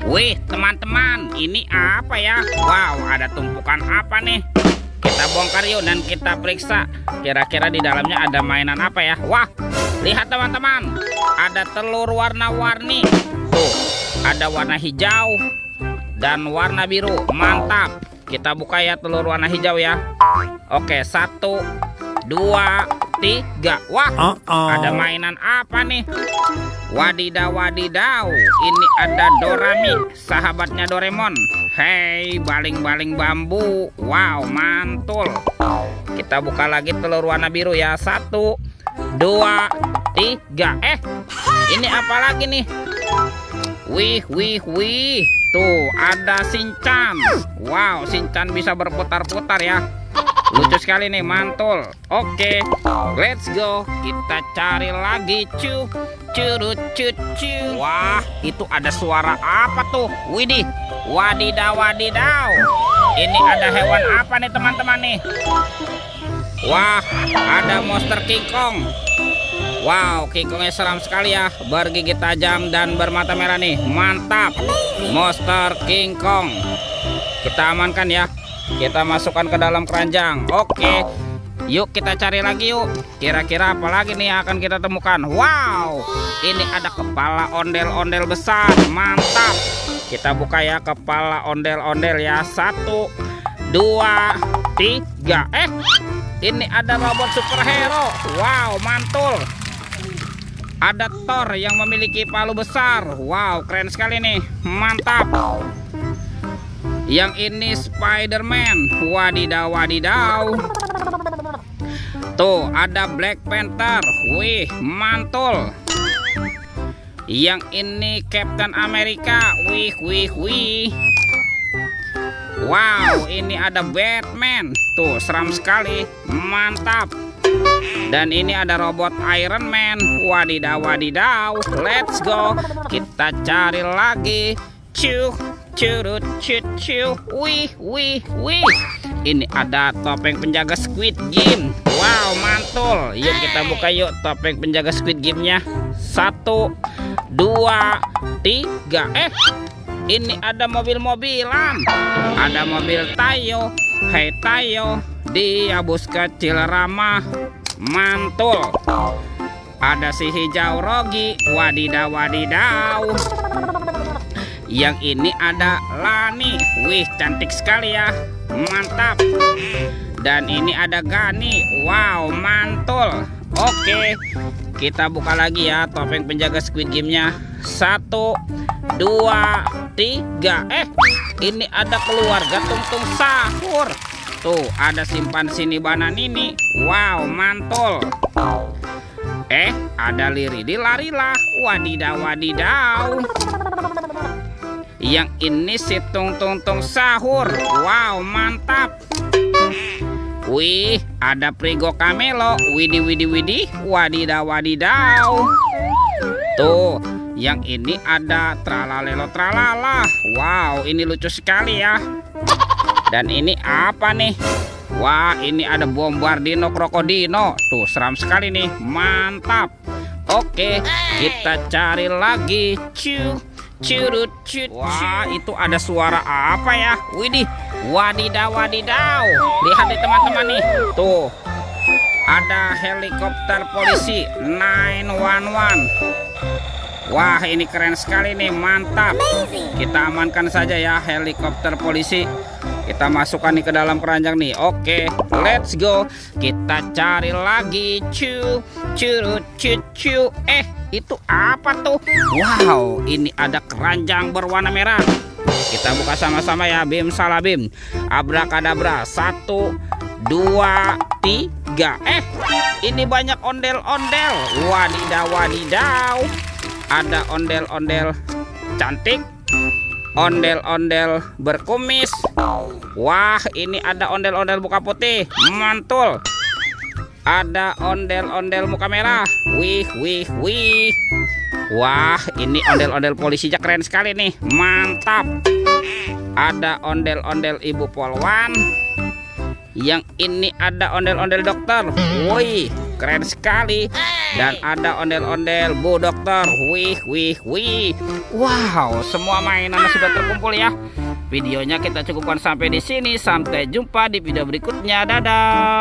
Wih, teman-teman, ini apa ya? Wow, ada tumpukan apa nih? Kita bongkar yuk dan kita periksa. Kira-kira di dalamnya ada mainan apa ya? Wah, lihat teman-teman, ada telur warna-warni. Tuh, ada warna hijau dan warna biru. Mantap. Kita buka ya telur warna hijau ya. Oke, 1, 2, 3. Wah, ada mainan apa nih? Wadidaw, wadidaw. Ini ada Dorami, sahabatnya Doraemon. Hei, baling-baling bambu. Wow, mantul. Kita buka lagi telur warna biru ya. 1, 2, 3. Ini apa lagi nih? Wih, wih, wih. Tuh, ada Shinchan. Wow, Shinchan bisa berputar-putar ya. Lucu sekali nih, mantul. Oke, let's go. Kita cari lagi. Curut. Wah, itu ada suara apa tuh? Widih, wadidaw, wadidaw. Ini ada hewan apa nih teman-teman nih? Wah, ada monster King Kong. Wow, King Kongnya seram sekali ya, bergigi tajam dan bermata merah nih. Mantap, monster King Kong. Kita amankan ya. Kita masukkan ke dalam keranjang. Oke, yuk kita cari lagi yuk. Kira-kira apa lagi nih yang akan kita temukan? Wow, ini ada kepala ondel-ondel besar. Mantap. Kita buka ya kepala ondel-ondel ya. 1, 2, 3. Ini ada robot superhero. Wow, mantul. Ada Thor yang memiliki palu besar. Wow, keren sekali nih. Mantap. Yang ini Spider-Man. Wadidaw, wadidaw. Tuh, ada Black Panther. Wih, mantul. Yang ini Captain America. Wih, wih, wih. Wow, ini ada Batman. Tuh, seram sekali. Mantap. Dan ini ada robot Iron Man. Wadidaw, wadidaw. Let's go. Kita cari lagi. Curut. Wih, wih, wih. Ini ada topeng penjaga Squid Game. Wow, mantul. Yuk kita buka yuk topeng penjaga Squid Game-nya. 1, 2, 3. Ini ada mobil-mobilan. Ada mobil Tayo. Hei Tayo, dia bus kecil ramah. Mantul. Ada si hijau Rogi. Wadidaw, wadidaw. Yang ini ada Lani. Wih, cantik sekali ya. Mantap. Dan ini ada Gani. Wow, mantul. Oke, kita buka lagi ya topeng penjaga Squid Game-nya. 1, 2, 3. Ini ada keluarga Tung-Tung Sahur. Tuh, ada simpansi Bananini. Wow, mantul. Ada Liridi Larila. Wadidaw, wadidaw. Yang ini si Tung-Tung Sahur. Wow, mantap. Wih, ada Prigo Kamelo. Widih. Wadidaw, wadidaw. Tuh, yang ini ada Tralalelo Tralala. Wow, ini lucu sekali ya. Dan ini apa nih? Wah, ini ada Bombardino Krokodino. Tuh, seram sekali nih. Mantap. Oke, kita cari lagi. Curut. Wah, itu ada suara apa ya? Widih, wadidaw, wadidaw. Lihat nih teman-teman nih. Tuh, ada helikopter polisi 911. Wah, ini keren sekali nih. Mantap. Kita amankan saja ya helikopter polisi. Kita masukkan nih ke dalam keranjang nih. Oke, let's go. Kita cari lagi. Curut. Itu apa tuh? Wow, ini ada keranjang berwarna merah. Kita buka sama-sama ya. Bim salah bim. Abrakadabra. 1, 2, 3. Ini banyak ondel-ondel. Wadidaw, wadidaw. Ada ondel-ondel cantik, ondel-ondel berkumis. Wah, ini ada ondel-ondel muka putih. Mantul. Ada ondel-ondel muka merah. Wih. Wah, ini ondel-ondel polisinya keren sekali nih. Mantap. Ada ondel-ondel Ibu Polwan. Yang ini ada ondel-ondel dokter. Wih, keren sekali. Dan ada ondel-ondel Bu Dokter. Wih, wih, wih. Wow, semua mainannya sudah terkumpul ya. Videonya kita cukupkan sampai di sini. Sampai jumpa di video berikutnya. Dadah.